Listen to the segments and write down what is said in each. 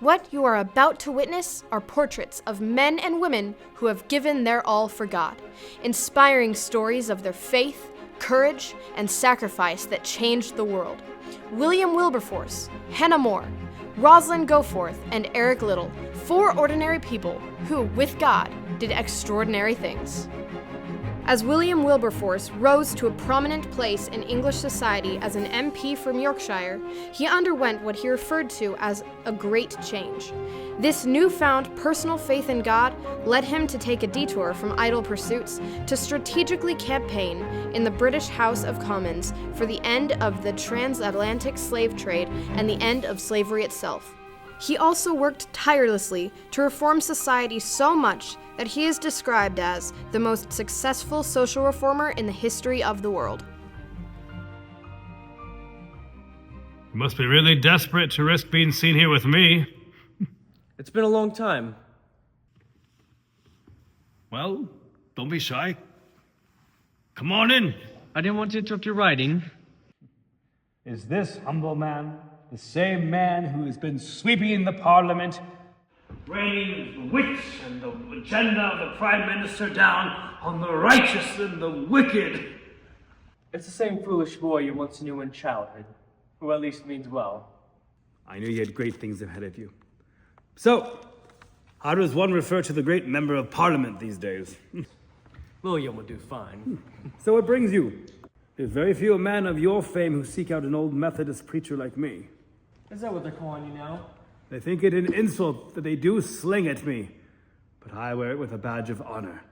What you are about to witness are portraits of men and women who have given their all for God, inspiring stories of their faith, courage, and sacrifice that changed the world. William Wilberforce, Hannah More, Rosalind Goforth, and Eric Little, 4 ordinary people who, with God, did extraordinary things. As William Wilberforce rose to a prominent place in English society as an MP from Yorkshire, he underwent what he referred to as a great change. This newfound personal faith in God led him to take a detour from idle pursuits to strategically campaign in the British House of Commons for the end of the transatlantic slave trade and the end of slavery itself. He also worked tirelessly to reform society so much that he is described as the most successful social reformer in the history of the world. You must be really desperate to risk being seen here with me. It's been a long time. Well, don't be shy. Come on in. I didn't want to interrupt your writing. Is this humble man the same man who has been sweeping the Parliament, raining the wit and the agenda of the Prime Minister down on the righteous and the wicked? It's the same foolish boy you once knew in childhood, who at least means well. I knew you had great things ahead of you. So, how does one refer to the great member of Parliament these days? William will do fine. So what brings you? There's very few men of your fame who seek out an old Methodist preacher like me. Is that what they're calling you now? They think it an insult that they do sling at me, but I wear it with a badge of honor.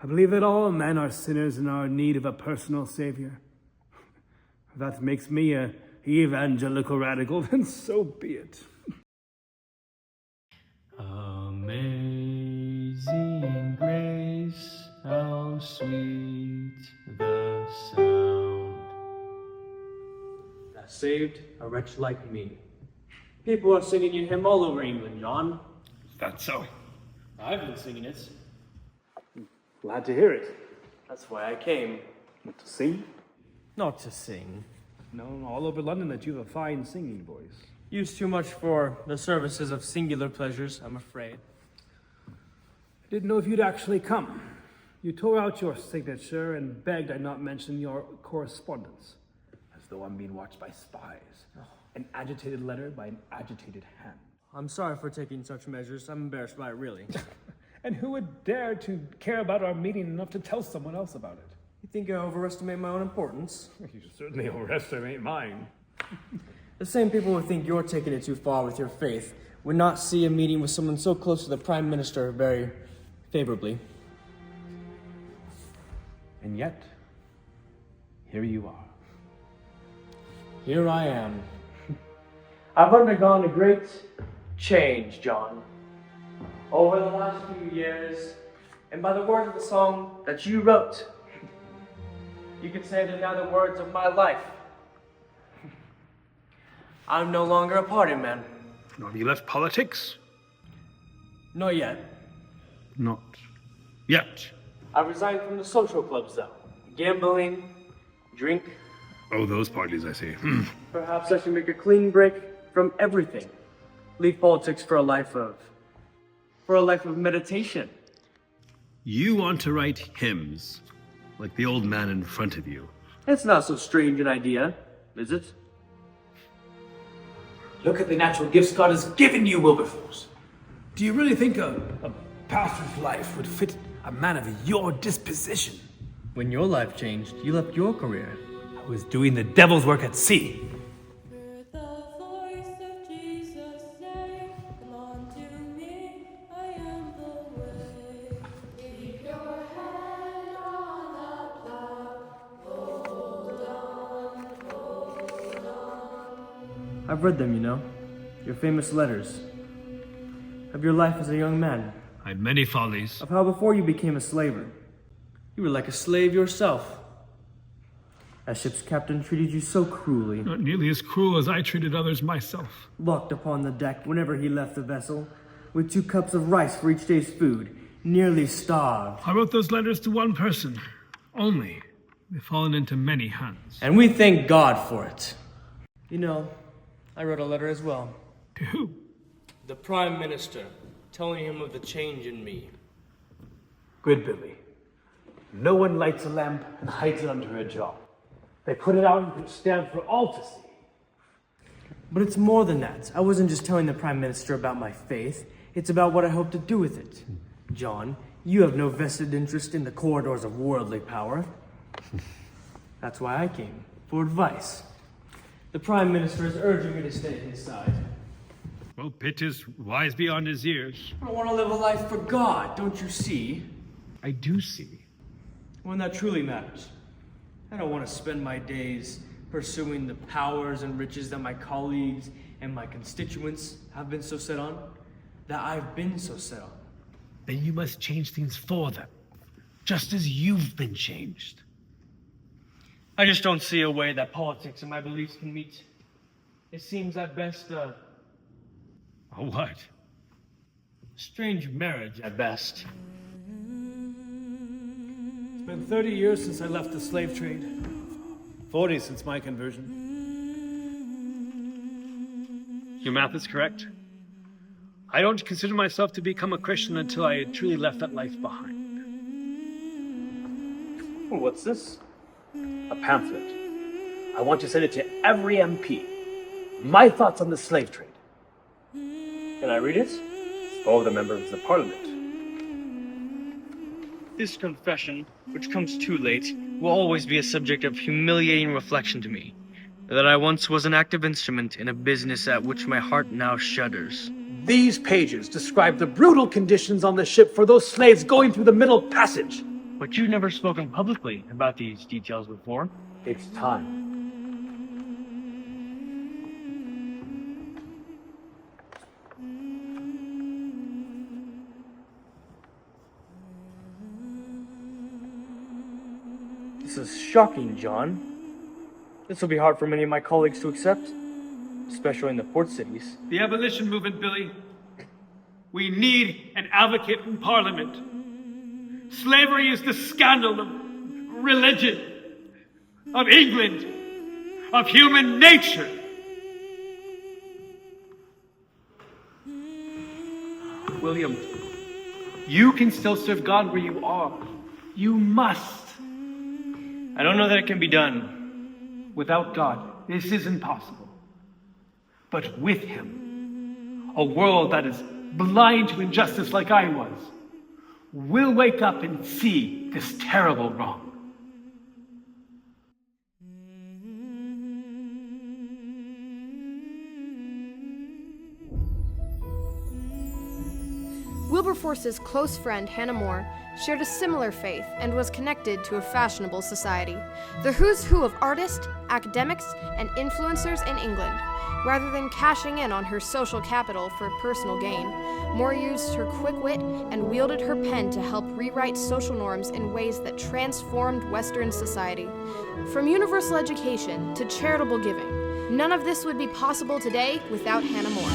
I believe that all men are sinners and are in need of a personal savior. If that makes me a evangelical radical, then so be it. Amazing grace, how sweet the sound That saved a wretch like me. People are singing your hymn all over England, John. That's so. I've been singing it. Glad to hear it. That's why I came. Not to sing? Not to sing. No, all over London that you have a fine singing voice. Used too much for the services of singular pleasures, I'm afraid. I didn't know if you'd actually come. You tore out your signature and begged I not mention your correspondence, as though I'm being watched by spies. An agitated letter by an agitated hand. I'm sorry for taking such measures. I'm embarrassed by it, really. And who would dare to care about our meeting enough to tell someone else about it? You think I overestimate my own importance? You certainly overestimate mine. The same people who think you're taking it too far with your faith would not see a meeting with someone so close to the Prime Minister very favorably. And yet, here you are. Here I am. I've undergone a great change, John, over the last few years, and by the words of the song that you wrote, you could say they're now the words of my life. I'm no longer a party man. Have you left politics? Not yet. Not yet. I resigned from the social clubs, though. Gambling, drink. Oh, those parties, I see. Perhaps I should make a clean break from everything. Leave politics for a life of meditation. You want to write hymns, like the old man in front of you. It's not so strange an idea, is it? Look at the natural gifts God has given you, Wilberforce. Do you really think a pastor's life would fit a man of your disposition? When your life changed, you left your career. I was doing the devil's work at sea. Hear the voice of Jesus say, "Come unto me, I am the way." Keep your head on the plow, hold on. I've read them, you know. Your famous letters. Of your life as a young man. I had many follies. Of how before you became a slaver, you were like a slave yourself. A ship's captain treated you so cruelly. Not nearly as cruel as I treated others myself. Locked upon the deck whenever he left the vessel, with 2 cups of rice for each day's food, nearly starved. I wrote those letters to one person, only. They've fallen into many hands. And we thank God for it. You know, I wrote a letter as well. To who? The Prime Minister, telling him of the change in me. Good, Billy. No one lights a lamp and hides it under a jaw. They put it out and stand for all to see. But it's more than that. I wasn't just telling the Prime Minister about my faith. It's about what I hope to do with it. John, you have no vested interest in the corridors of worldly power. That's why I came, for advice. The Prime Minister is urging me to stay at his side. Well, Pitt is wise beyond his years. I want to live a life for God, don't you see? I do see. When that truly matters. I don't want to spend my days pursuing the powers and riches that my colleagues and my constituents have been so set on, that I've been so set on. Then you must change things for them, just as you've been changed. I just don't see a way that politics and my beliefs can meet. It seems at best A what? strange marriage at best. It's been 30 years since I left the slave trade. 40 since my conversion. Your math is correct. I don't consider myself to become a Christian until I had truly left that life behind. Well, what's this? A pamphlet. I want to send it to every MP. My thoughts on the slave trade. Can I read it? For the members of the Parliament. This confession, which comes too late, will always be a subject of humiliating reflection to me. That I once was an active instrument in a business at which my heart now shudders. These pages describe the brutal conditions on the ship for those slaves going through the Middle Passage. But you've never spoken publicly about these details before. It's time. This is shocking, John. This will be hard for many of my colleagues to accept, especially in the port cities. The abolition movement, Billy. We need an advocate in Parliament. Slavery is the scandal of religion, of England, of human nature. William, you can still serve God where you are. You must. I don't know that it can be done. Without God, this is impossible. But with Him, a world that is blind to injustice like I was, will wake up and see this terrible wrong. Wilberforce's close friend Hannah More shared a similar faith and was connected to a fashionable society, the who's who of artists, academics, and influencers in England. Rather than cashing in on her social capital for personal gain, More used her quick wit and wielded her pen to help rewrite social norms in ways that transformed Western society. From universal education to charitable giving, none of this would be possible today without Hannah More.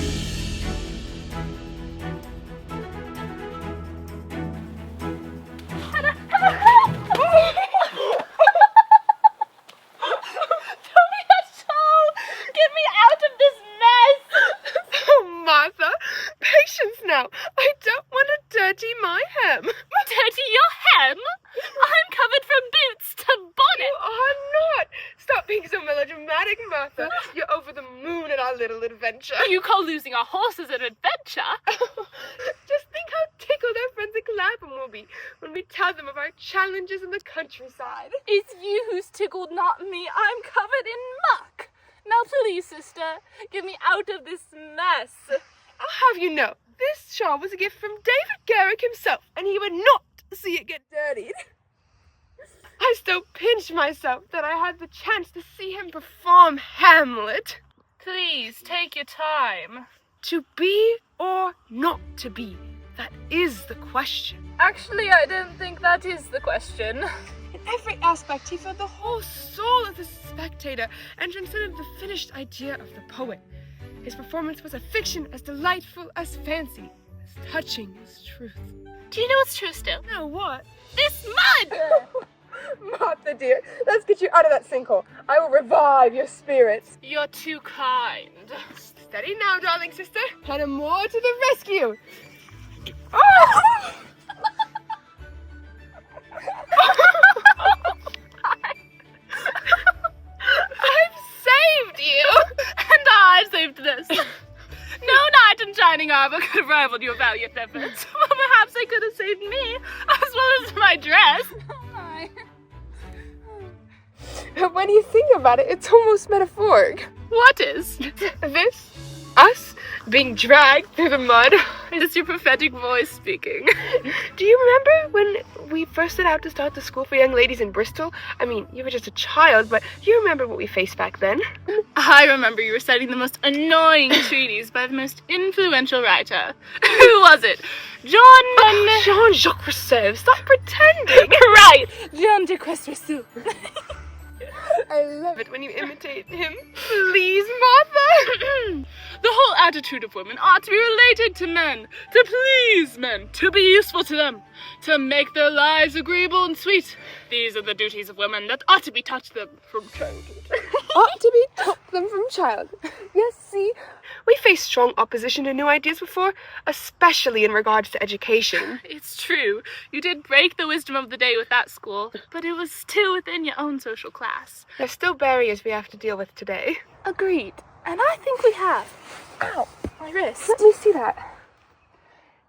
You call losing our horses an adventure? Just think how tickled our friends at Clapham will be when we tell them of our challenges in the countryside. It's you who's tickled, not me. I'm covered in muck. Now please, sister, get me out of this mess. I'll have you know, this shawl was a gift from David Garrick himself, and he would not see it get dirtied. I still pinch myself that I had the chance to see him perform Hamlet. Please, take your time. To be or not to be, that is the question. Actually, I don't think that is the question. In every aspect, he felt the whole soul of the spectator and transcended the finished idea of the poet. His performance was a fiction as delightful as fancy, as touching as truth. Do you know what's true still? No, what? This mud! Martha, dear, let's get you out of that sinkhole. I will revive your spirits. You're too kind. Steady now, darling sister. Hannah Moore to the rescue. Oh! I've saved you. And I saved this. No knight in shining armor could have rivaled your valiant efforts. Well, perhaps they could have saved me, as well as my dress. When you think about it, it's almost metaphoric. What is? This, us, being dragged through the mud. Is your prophetic voice speaking? Do you remember when we first set out to start the school for young ladies in Bristol? I mean, you were just a child, but do you remember what we faced back then? I remember you reciting the most annoying treatise by the most influential writer. Who was it? Jean-Jacques Rousseau. Stop pretending. Right, Jean de Rousseau. I love it when you imitate him. Please, Martha. The whole attitude of women ought to be related to men, to please men, to be useful to them, to make their lives agreeable and sweet. These are the duties of women that ought to be taught them from childhood. Ought to be taught them from childhood. Yes, see, we faced strong opposition to new ideas before, especially in regards to education. It's true, you did break the wisdom of the day with that school, but it was still within your own social class. There's still barriers we have to deal with today. Agreed, and I think we have. Ow, my wrist. Let me see that.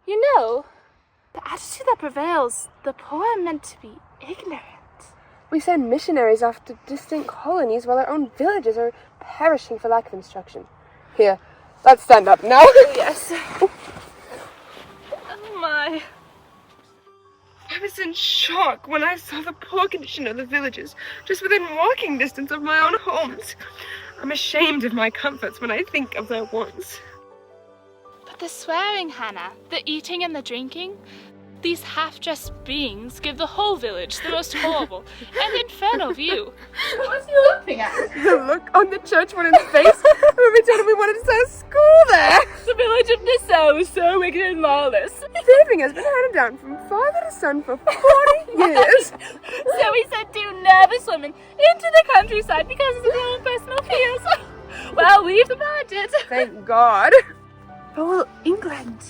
You know, the attitude that prevails, the poor are meant to be ignorant. We send missionaries off to distant colonies while our own villages are perishing for lack of instruction. Here, let's stand up now. Yes. Oh my. I was in shock when I saw the poor condition of the villages just within walking distance of my own homes. I'm ashamed of my comforts when I think of their wants. But the swearing, Hannah, the eating and the drinking, these half-dressed beings give the whole village the most horrible and infernal view. What was he laughing at? The look on the churchwoman's face when we told him we wanted to start a school there. The village of Nassau was so wicked and lawless. Thieving has been handed down from father to son for 40 years. So we sent two nervous women into the countryside because of their own personal fears. Well, we've survived it. Thank God. But will England...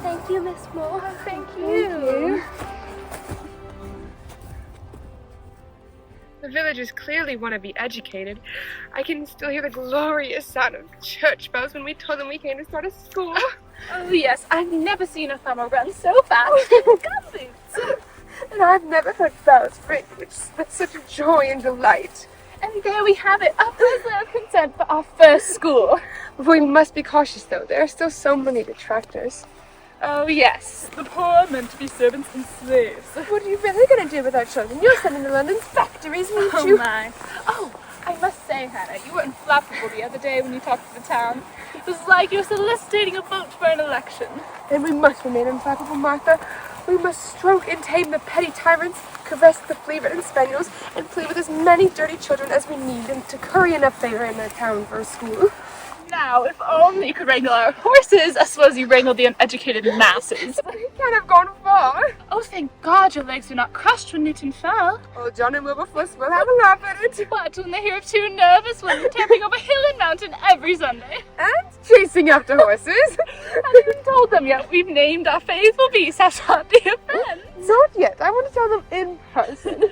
Thank you, Miss Moore. Thank you. The villagers clearly want to be educated. I can still hear the glorious sound of church bells when we told them we came to start a school. Oh yes, I've never seen a farmer run so fast. Gumboots. And I've never heard bells ring with such joy and delight. And there we have it, a letter of consent for our first school. We must be cautious though, there are still so many detractors. Oh yes, the poor are meant to be servants and slaves. What are you really going to do with our children? You'll send them to London's factories, won't you? Oh my. Oh, I must say, Hannah, you were unflappable the other day when you talked to the town. It was like you were soliciting a vote for an election. Then we must remain unflappable, Martha. We must stroke and tame the petty tyrants, caress the flea-ridden spaniels, and play with as many dirty children as we need them to curry enough favor in their town for a school. Now, if only you could wrangle our horses as well as you wrangled the uneducated masses. We can't have gone far. Oh, thank God your legs were not crushed when Newton fell. Oh, John and Wilberforce will have a laugh at it. What, when they hear of two nervous women tramping over hill and mountain every Sunday? And chasing after horses. I haven't even told them yet. We've named our faithful beasts after our dear friends. Not yet. I want to tell them in person.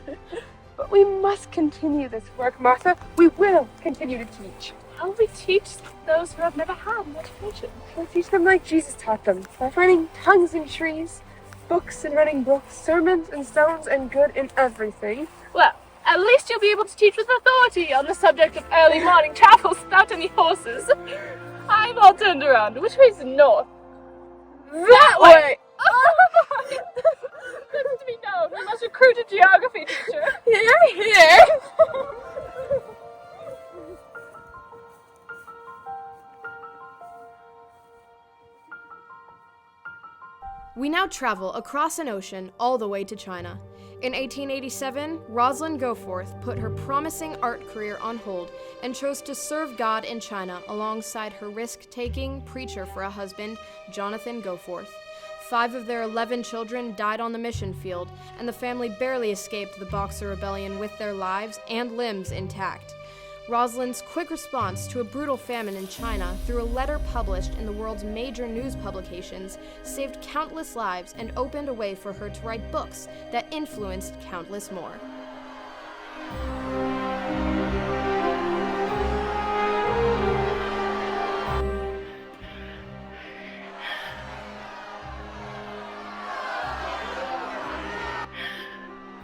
But we must continue this work, Martha. We will continue to teach. How will we teach those who have never had an education? We'll teach them like Jesus taught them, by running tongues in trees, books and running brooks, sermons and stones, and good in everything. Well, at least you'll be able to teach with authority on the subject of early morning travels without any horses. I'm all turned around. Which way's north? That way! Let it be known, we must recruit a geography teacher. Here. We now travel across an ocean all the way to China. In 1887, Rosalind Goforth put her promising art career on hold and chose to serve God in China alongside her risk-taking preacher for a husband, Jonathan Goforth. 5 of their 11 children died on the mission field, and the family barely escaped the Boxer Rebellion with their lives and limbs intact. Rosalind's quick response to a brutal famine in China through a letter published in the world's major news publications saved countless lives and opened a way for her to write books that influenced countless more.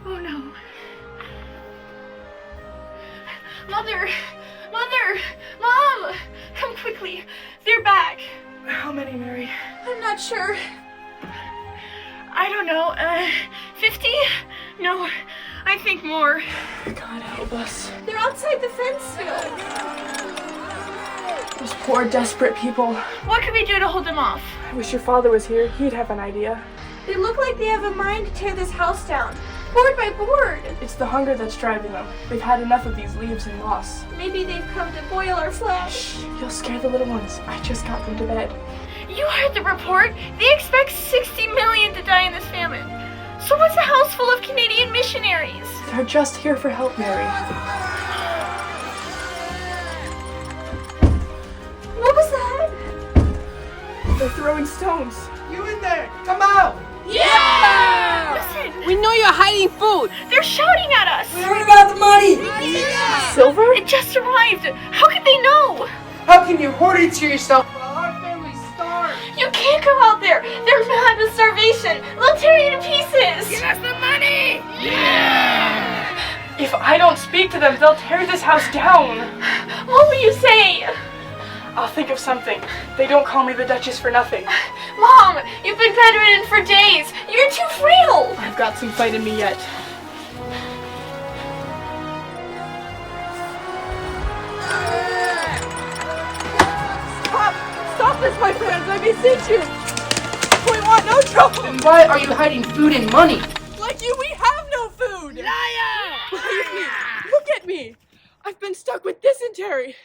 Oh no. Mother! Mother! Mom! Come quickly. They're back. How many, Mary? I'm not sure. I don't know. 50? No, I think more. God help us. They're outside the fence still. Those poor, desperate people. What can we do to hold them off? I wish your father was here. He'd have an idea. They look like they have a mind to tear this house down, board by board. It's the hunger that's driving them. They've had enough of these leaves and moss. Maybe they've come to boil our flesh. You'll scare the little ones. I just got them to bed. You heard the report. They expect 60 million to die in this famine. So what's a house full of Canadian missionaries? They're just here for help, Mary. What was that? They're throwing stones. You in there! Come out! Yeah! Listen! We know you're hiding food! They're shouting at us! What about the money? Silver? It just arrived! How could they know? How can you hoard it to yourself while our family's starved? You can't go out there! They're mad with starvation! They'll tear you to pieces! Give us the money! Yeah! If I don't speak to them, they'll tear this house down. What will you say? I'll think of something. They don't call me the Duchess for nothing. Mom, you've been bedridden for days! You're too frail! I've got some fight in me yet. Stop this, my friends! I beseech you! We want no trouble! Then why are you hiding food and money? Like you, we have no food! Liar! Believe me! Look at me! I've been stuck with dysentery!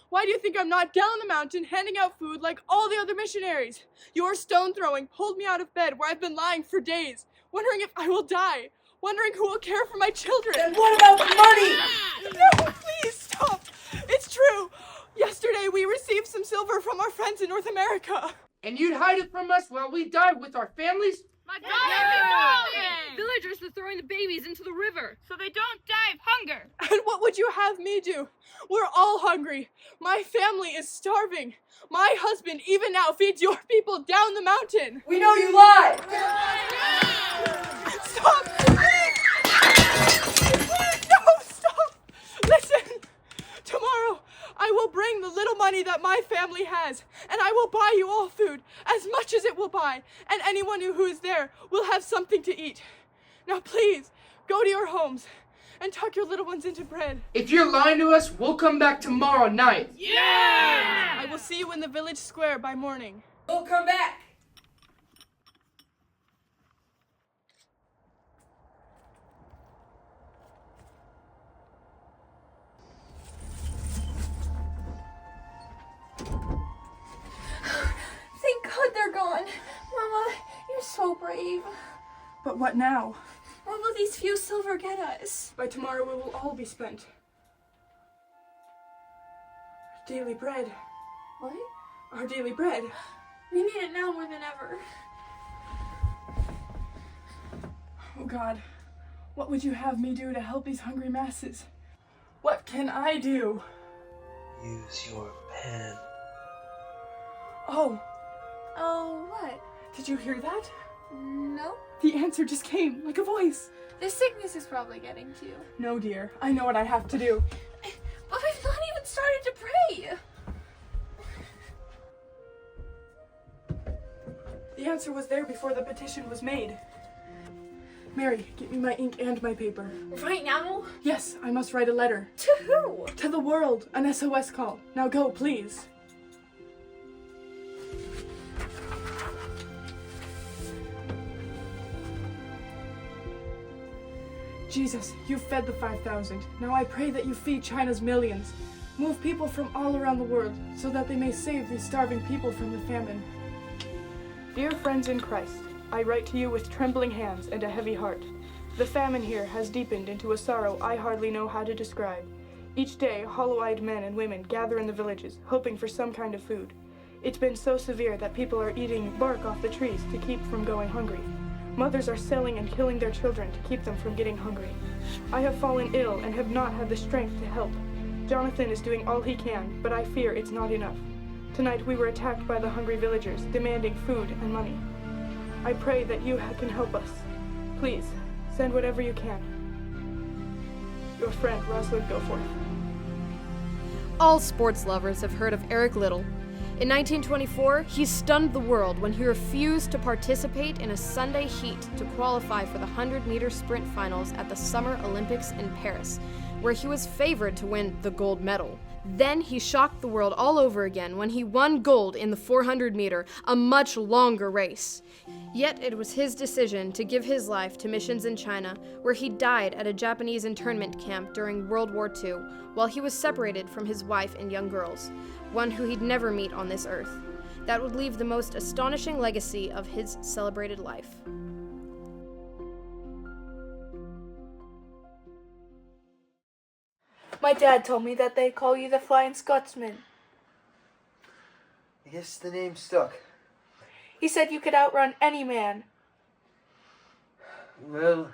Why do you think I'm not down the mountain handing out food like all the other missionaries? Your stone throwing pulled me out of bed where I've been lying for days, wondering if I will die, wondering who will care for my children. And what about the money? No, please stop! It's true! Yesterday we received some silver from our friends in North America. And you'd hide it from us while we die with our families? My God! Villagers are throwing the babies into the river. So they don't die of hunger! And what would you have me do? We're all hungry. My family is starving. My husband even now feeds your people down the mountain. We know you lie! Stop! No, stop! Listen! Tomorrow, I will bring the little money that my family has, and I will buy you all food, as much as it will buy, and anyone who is there will have something to eat. Now please, go to your homes and tuck your little ones into bread. If you're lying to us, we'll come back tomorrow night. Yeah! I will see you in the village square by morning. We'll come back. Thank God they're gone. Mama, you're so brave. But what now? What will these few silver get us? By tomorrow it will all be spent. Daily bread. What? Our daily bread. We need it now more than ever. Oh God, what would you have me do to help these hungry masses? What can I do? Use your pen. Oh, Oh, what? did you hear that? No? The answer just came, like a voice. The sickness is probably getting to you. No, dear, I know what I have to do. But we've not even started to pray. The answer was there before the petition was made. Mary, get me my ink and my paper. Right now? Yes, I must write a letter. To who? To the world, an SOS call. Now go, please. Jesus, you've fed the 5,000. Now I pray that you feed China's millions. Move people from all around the world so that they may save these starving people from the famine. Dear friends in Christ, I write to you with trembling hands and a heavy heart. The famine here has deepened into a sorrow I hardly know how to describe. Each day, hollow-eyed men and women gather in the villages, hoping for some kind of food. It's been so severe that people are eating bark off the trees to keep from going hungry. Mothers are selling and killing their children to keep them from getting hungry. I have fallen ill and have not had the strength to help. Jonathan is doing all he can, but I fear it's not enough. Tonight we were attacked by the hungry villagers, demanding food and money. I pray that you can help us. Please, send whatever you can. Your friend, Rosalind Goforth. All sports lovers have heard of Eric Liddell. In 1924, he stunned the world when he refused to participate in a Sunday heat to qualify for the 100-meter sprint finals at the Summer Olympics in Paris, where he was favored to win the gold medal. Then he shocked the world all over again when he won gold in the 400-meter, a much longer race. Yet it was his decision to give his life to missions in China, where he died at a Japanese internment camp during World War II, while he was separated from his wife and young girls, one who he'd never meet on this earth. That would leave the most astonishing legacy of his celebrated life. My dad told me that they call you the Flying Scotsman. I guess the name stuck. He said you could outrun any man. Well,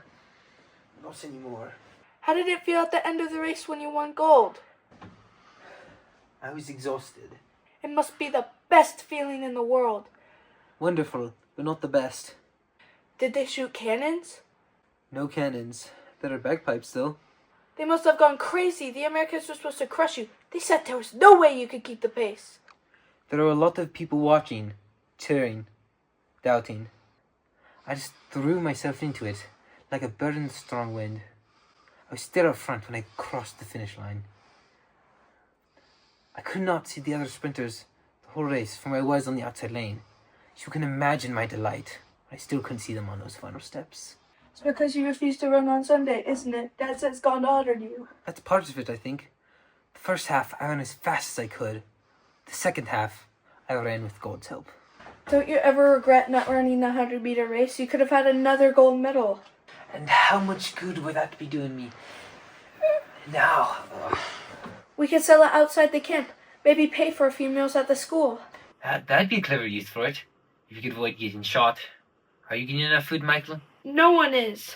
not anymore. How did it feel at the end of the race when you won gold? I was exhausted. It must be the best feeling in the world. Wonderful, but not the best. Did they shoot cannons? No cannons. There are bagpipes, though. They must have gone crazy. The Americans were supposed to crush you. They said there was no way you could keep the pace. There are a lot of people watching, cheering, doubting. I just threw myself into it, like a bird in the strong wind. I was still up front when I crossed the finish line. I could not see the other sprinters the whole race from where I was on the outside lane. You can imagine my delight. I still couldn't see them on those final steps. It's because you refused to run on Sunday, isn't it? Dad said it's gone to honor you. That's part of it, I think. The first half, I ran as fast as I could. The second half, I ran with God's help. Don't you ever regret not running the 100-meter race? You could have had another gold medal. And how much good would that be doing me? Now. We could sell it outside the camp. Maybe pay for a few meals at the school. That'd be a clever use for it. If you could avoid getting shot. Are you getting enough food, Michael? No one is.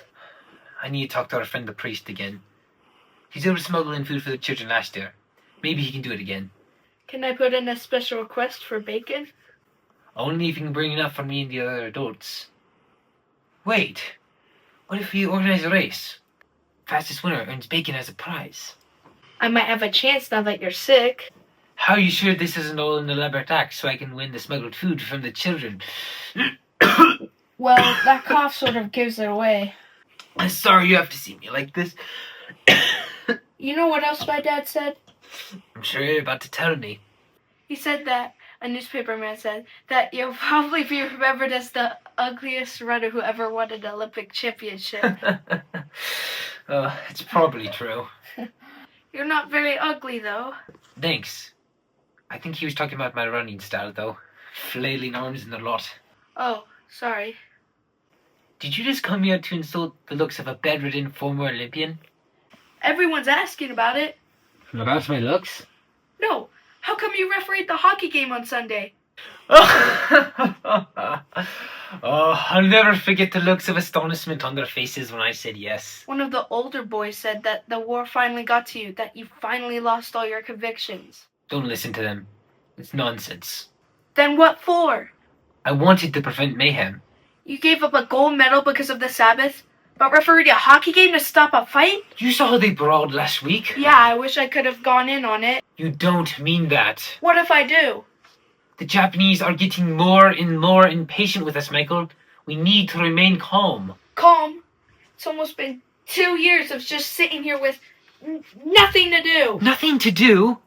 I need to talk to our friend the priest again. He's able to smuggle in food for the children last year. Maybe he can do it again. Can I put in a special request for bacon? Only if you can bring enough for me and the other adults. Wait. What if we organize a race? Fastest winner earns bacon as a prize. I might have a chance now that you're sick. How are you sure this isn't all an elaborate act so I can win the smuggled food from the children? Well, that cough sort of gives it away. I'm sorry you have to see me like this. You know what else my dad said? I'm sure you're about to tell me. He said that, a newspaperman said, that you'll probably be remembered as the ugliest runner who ever won an Olympic championship. It's probably true. You're not very ugly, though. Thanks. I think he was talking about my running style, though. Flailing arms and a lot. Oh, sorry. Did you just come here to insult the looks of a bedridden former Olympian? Everyone's asking about it. About my looks? No. How come you refereed the hockey game on Sunday? I'll never forget the looks of astonishment on their faces when I said yes. One of the older boys said that the war finally got to you, that you finally lost all your convictions. Don't listen to them. It's nonsense. Then what for? I wanted to prevent mayhem. You gave up a gold medal because of the Sabbath, but refereed a hockey game to stop a fight? You saw how they brawled last week? Yeah, I wish I could have gone in on it. You don't mean that. What if I do? The Japanese are getting more and more impatient with us, Michael. We need to remain calm. Calm? It's almost been 2 years of just sitting here with nothing to do. Nothing to do?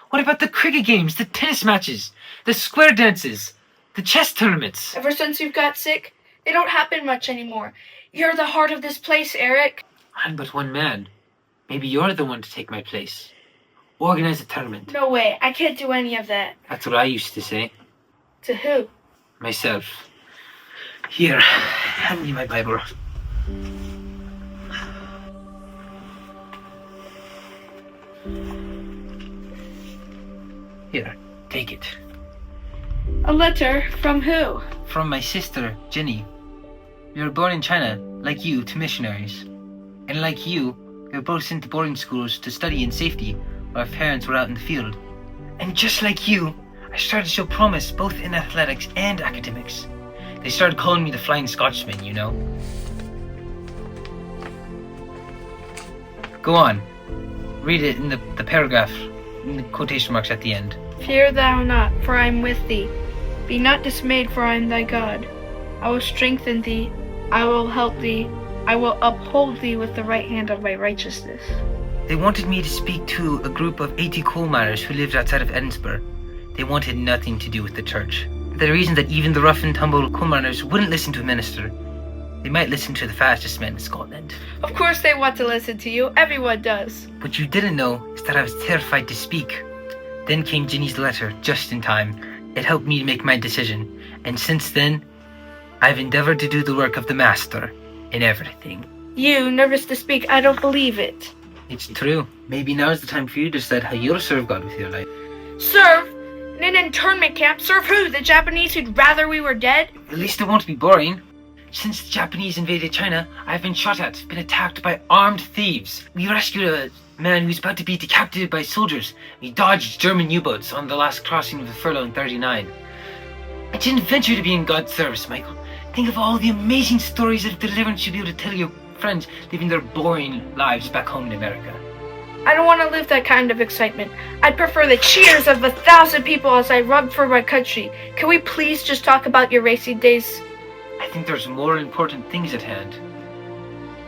What about the cricket games, the tennis matches, the square dances, the chess tournaments? Ever since you've got sick, they don't happen much anymore. You're the heart of this place, Eric. I'm but one man. Maybe you're the one to take my place. Organize a tournament. No way, I can't do any of that. That's what I used to say. To who? Myself. Here, hand me my Bible. Here, take it. A letter from who? From my sister, Jenny. We were born in China, like you, to missionaries. And like you, we were both sent to boarding schools to study in safety while our parents were out in the field. And just like you, I started to show promise both in athletics and academics. They started calling me the Flying Scotchman, you know. Go on. Read it in the paragraph, in the quotation marks at the end. Fear thou not, for I am with thee. Be not dismayed, for I am thy God. I will strengthen thee, I will help thee, I will uphold thee with the right hand of my righteousness. They wanted me to speak to a group of 80 coal miners who lived outside of Edinburgh. They wanted nothing to do with the church. The reason that even the rough and tumble coal miners wouldn't listen to a minister. They might listen to the fastest man in Scotland. Of course they want to listen to you. Everyone does. What you didn't know is that I was terrified to speak. Then came Ginny's letter, just in time. It helped me to make my decision. And since then, I've endeavored to do the work of the Master in everything. You, nervous to speak, I don't believe it. It's true. Maybe now's the time for you to decide how you'll serve God with your life. Serve? In an internment camp? Serve who? The Japanese who'd rather we were dead? At least it won't be boring. Since the Japanese invaded China, I've been shot at, been attacked by armed thieves. We rescued a man who's about to be decapitated by soldiers. We dodged German U-boats on the last crossing of the furlough in 39. I didn't venture to be in God's service, Michael. Think of all the amazing stories of deliverance you'll be able to tell your friends living their boring lives back home in America. I don't want to live that kind of excitement. I'd prefer the cheers of 1,000 people as I run for my country. Can we please just talk about your racing days? I think there's more important things at hand.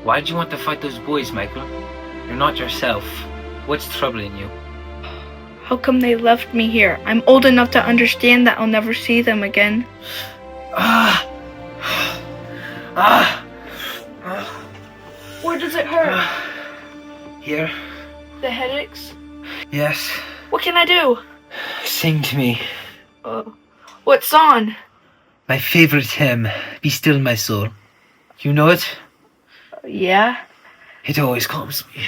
Why did you want to fight those boys, Michael? You're not yourself. What's troubling you? How come they left me here? I'm old enough to understand that I'll never see them again. Where does it hurt? Here. The headaches? Yes. What can I do? Sing to me. What song? My favorite hymn, Be Still My Soul. You know it? Yeah. It always calms me.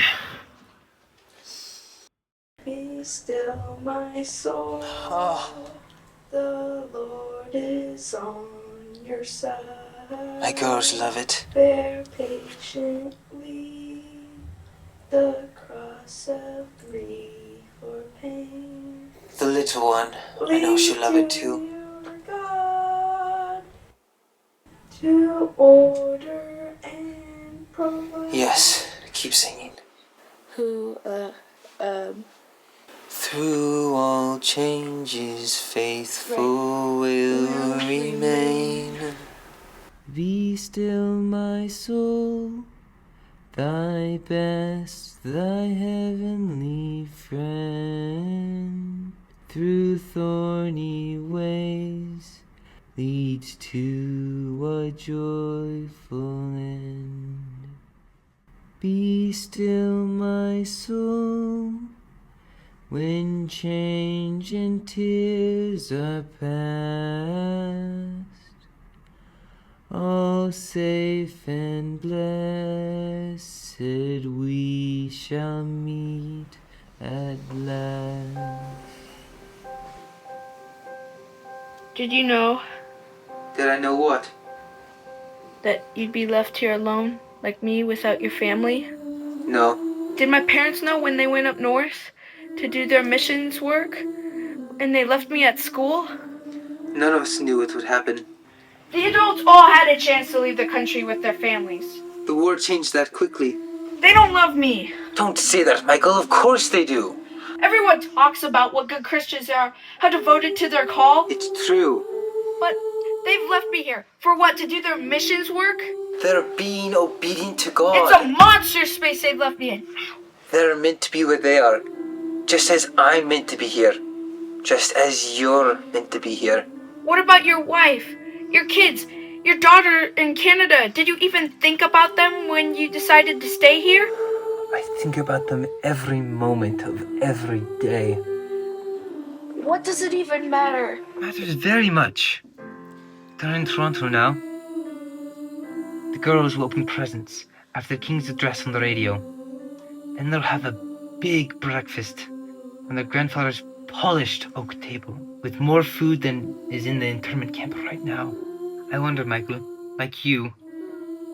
Be still, my soul. The Lord is on your side. My girls love it. Bear patiently the cross of grief or pain. The little one, I know she'll love it too. God to order and provide. Yes, keep singing. Who, Through all changes, faithful will remain. Be still, my soul, thy best, thy heavenly friend, through thorny ways, leads to a joyful end. Be still, my soul, when change and tears are past, all safe and blessed we shall meet at last. Did you know Did I know what? that you'd be left here alone, like me, without your family? No. Did my parents know when they went up north to do their missions work, and they left me at school? None of us knew it would happen. The adults all had a chance to leave the country with their families. The war changed that quickly. They don't love me. Don't say that, Michael. Of course they do. Everyone talks about what good Christians are, how devoted to their call. It's true. But they've left me here. For what, to do their missions work? They're being obedient to God. It's a monster space they've left me in. They're meant to be where they are. Just as I'm meant to be here. Just as you're meant to be here. What about your wife, your kids, your daughter in Canada? Did you even think about them when you decided to stay here? I think about them every moment of every day. What does it even matter? Matters very much. They're in Toronto now. The girls will open presents after the king's address on the radio. Then they'll have a big breakfast on their grandfather's polished oak table with more food than is in the internment camp right now. I wonder, Michael, like you,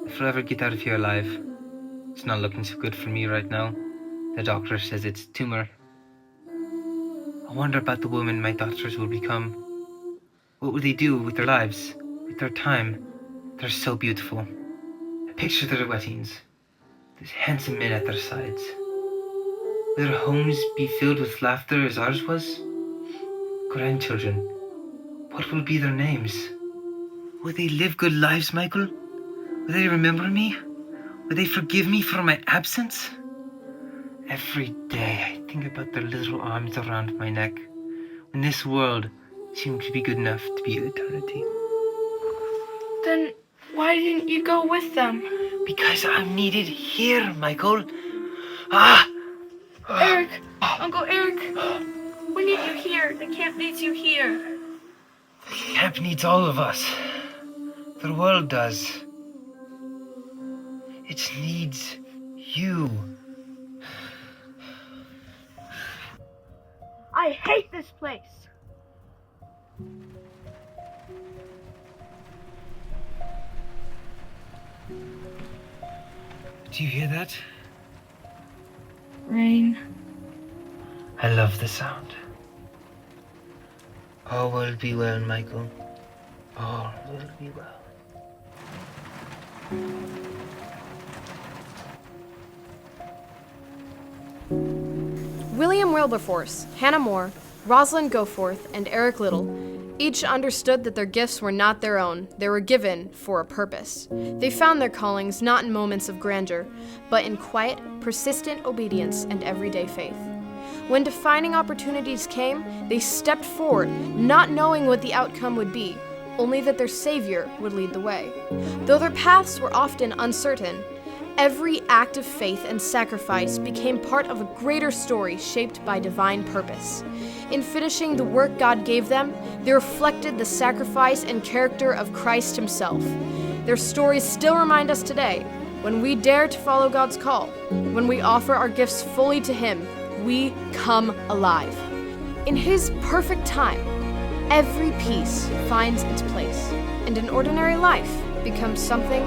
if I'll ever get out of here alive. It's not looking so good for me right now. The doctor says it's tumor. I wonder about the women my daughters will become. What will they do with their lives, with their time? They're so beautiful. I picture their weddings, these handsome men at their sides. Will their homes be filled with laughter as ours was? Grandchildren, what will be their names? Will they live good lives, Michael? Will they remember me? Will they forgive me for my absence? Every day I think about their little arms around my neck, when this world seemed to be good enough to be eternity. Then why didn't you go with them? Because I'm needed here, Michael. Eric! Uncle Eric! We need you here. The camp needs you here. The camp needs all of us. The world does. It needs you. I hate this place. Do you hear that? Rain. I love the sound. All will be well, Michael. All will be well. William Wilberforce, Hannah More, Rosalind Goforth, and Eric Little each understood that their gifts were not their own. They were given for a purpose. They found their callings not in moments of grandeur, but in quiet, persistent obedience and everyday faith. When defining opportunities came, they stepped forward, not knowing what the outcome would be, only that their Savior would lead the way. Though their paths were often uncertain, every act of faith and sacrifice became part of a greater story shaped by divine purpose. In finishing the work God gave them, they reflected the sacrifice and character of Christ Himself. Their stories still remind us today, when we dare to follow God's call, when we offer our gifts fully to Him, we come alive. In His perfect time, every piece finds its place, and an ordinary life becomes something